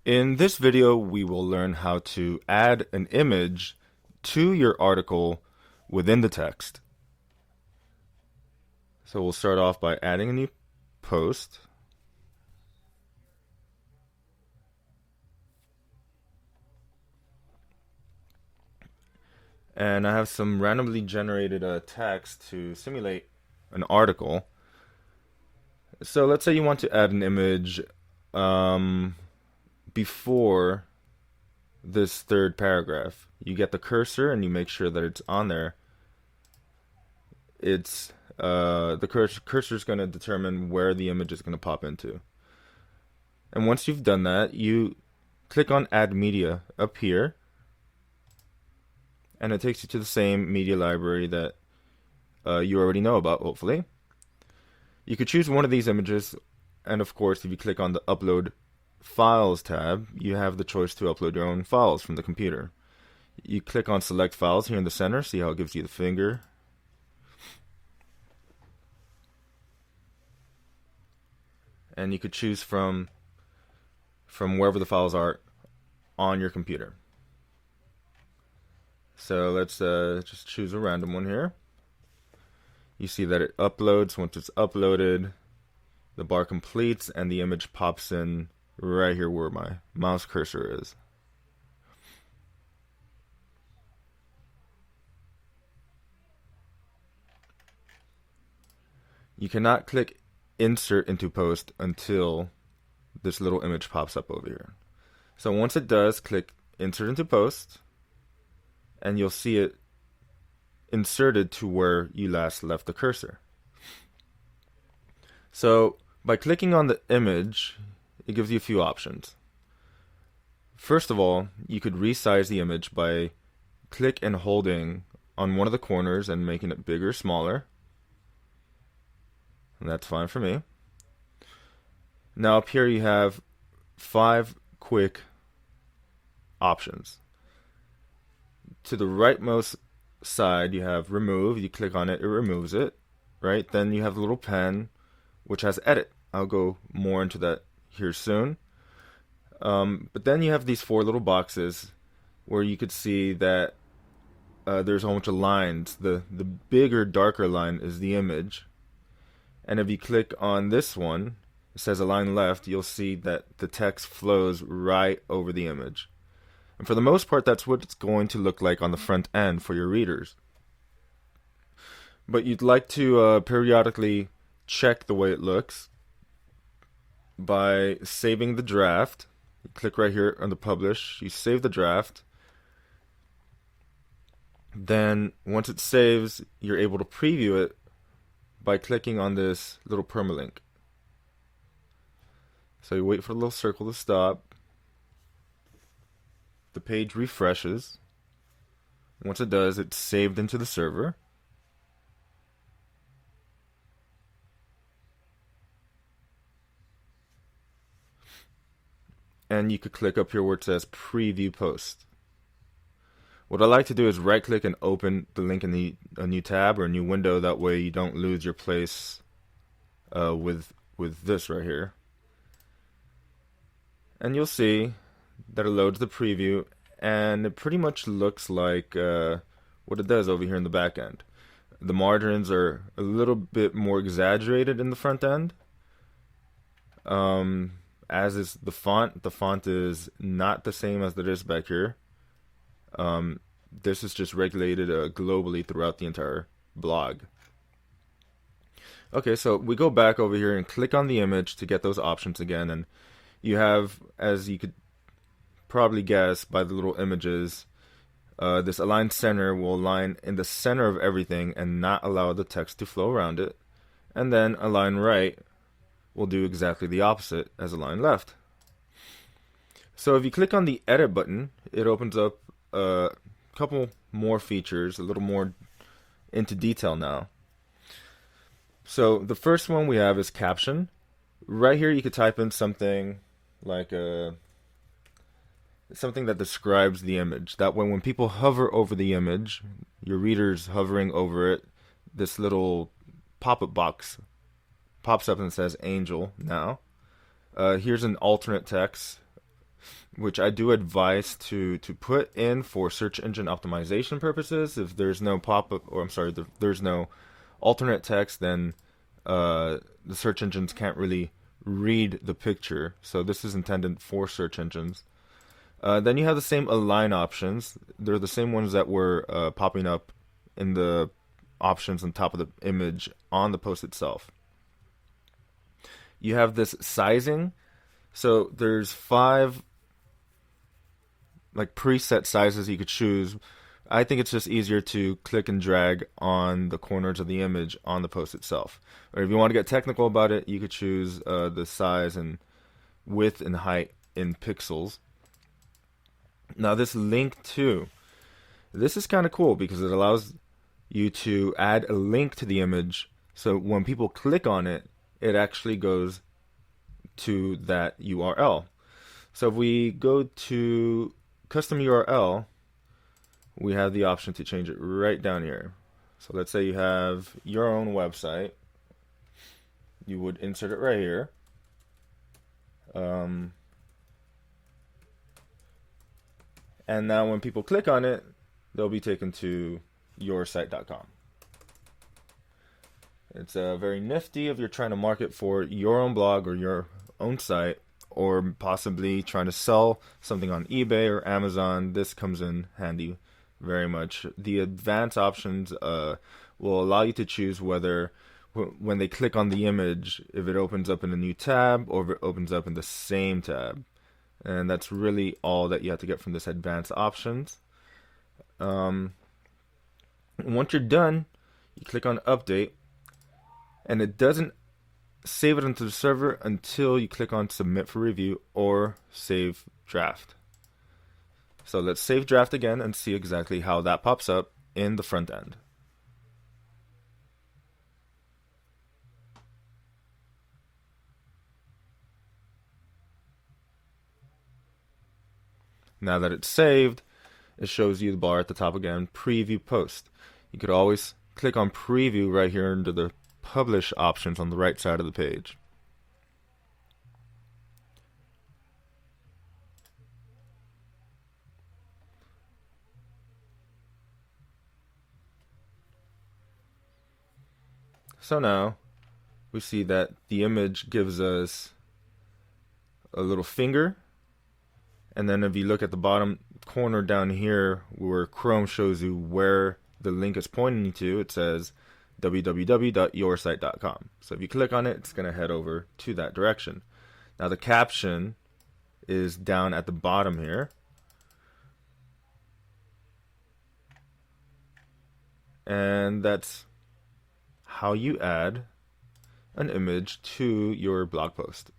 In this video, we will learn how to add an image to your article within the text. So we'll start off by adding a new post. And I have some randomly generated text to simulate an article. So let's say you want to add an image before this third paragraph. You get the cursor and you make sure that it's on there. It's the cursor is going to determine where the image is going to pop into. And once you've done that, you click on Add Media up here, and it takes you to the same media library that you already know about, hopefully. You could choose one of these images, and of course, if you click on the Upload Files tab, you have the choice to upload your own files from the computer. You click on Select Files here in the center, see how it gives you the finger. And you could choose from wherever the files are on your computer. So let's just choose a random one here. You see that it uploads. Once it's uploaded, the bar completes and the image pops in right here where my mouse cursor is. You cannot click Insert into Post until this little image pops up over here. So once it does, click Insert into Post, and you'll see it inserted to where you last left the cursor. So by clicking on the image, it gives you a few options. First of all, you could resize the image by click and holding on one of the corners and making it bigger or smaller. And that's fine for me. Now up here you have 5 quick options. To the rightmost side you have remove. You click on it, it removes it, right? Then you have the little pen which has edit. I'll go more into that here soon. But then you have these 4 little boxes where you could see that there's a whole bunch of lines. The bigger, darker line is the image. And if you click on this one, it says Align Left, you'll see that the text flows right over the image. And for the most part, that's what it's going to look like on the front end for your readers. But you'd like to periodically check the way it looks by saving the draft. You click right here on the Publish, you save the draft. Then once it saves, you're able to preview it by clicking on this little permalink. So you wait for the little circle to stop. The page refreshes. Once it does, it's saved into the server. And you could click up here where it says Preview Post. What I like to do is right click and open the link in a new tab or a new window. That way you don't lose your place with this right here. And you'll see that it loads the preview, and it pretty much looks like what it does over here in the back end. The margins are a little bit more exaggerated in the front end. As is the font. The font is not the same as it is back here. This is just regulated globally throughout the entire blog. Okay, so we go back over here and click on the image to get those options again, and you have, as you could probably guess by the little images, this Align Center will align in the center of everything and not allow the text to flow around it. And then Align Right will do exactly the opposite as Align Left. So if you click on the Edit button, it opens up a couple more features, a little more into detail now. So the first one we have is caption. Right here you could type in something like something that describes the image. That way when people hover over the image, your reader's hovering over it, this little pop-up box pops up and says Angel now. Here's an alternate text which I do advise to put in for search engine optimization purposes. If there's no pop-up, or I'm sorry, there's no alternate text, then the search engines can't really read the picture. So this is intended for search engines. Then you have the same align options. They're the same ones that were popping up in the options on top of the image on the post itself. You have this sizing. So there's 5 like preset sizes you could choose. I think it's just easier to click and drag on the corners of the image on the post itself. Or if you want to get technical about it, you could choose the size and width and height in pixels. Now this link to, this is kind of cool because it allows you to add a link to the image, so when people click on it, it actually goes to that URL. So if we go to custom URL, we have the option to change it right down here. So let's say you have your own website. You would insert it right here. And now when people click on it, they'll be taken to yoursite.com. It's very nifty if you're trying to market for your own blog or your own site, or possibly trying to sell something on eBay or Amazon. This comes in handy very much. The advanced options will allow you to choose whether when they click on the image, if it opens up in a new tab or if it opens up in the same tab. And that's really all that you have to get from this advanced options. Once you're done, you click on update, and it doesn't save it into the server until you click on submit for review or save draft. So let's save draft again and see exactly how that pops up in the front end. Now that it's saved, it shows you the bar at the top again, preview post. You could always click on preview right here under the publish options on the right side of the page. So now we see that the image gives us a little finger, and then if you look at the bottom corner down here where Chrome shows you where the link is pointing you to, it says www.yoursite.com. So if you click on it, it's going to head over to that direction. Now the caption is down at the bottom here. And that's how you add an image to your blog post.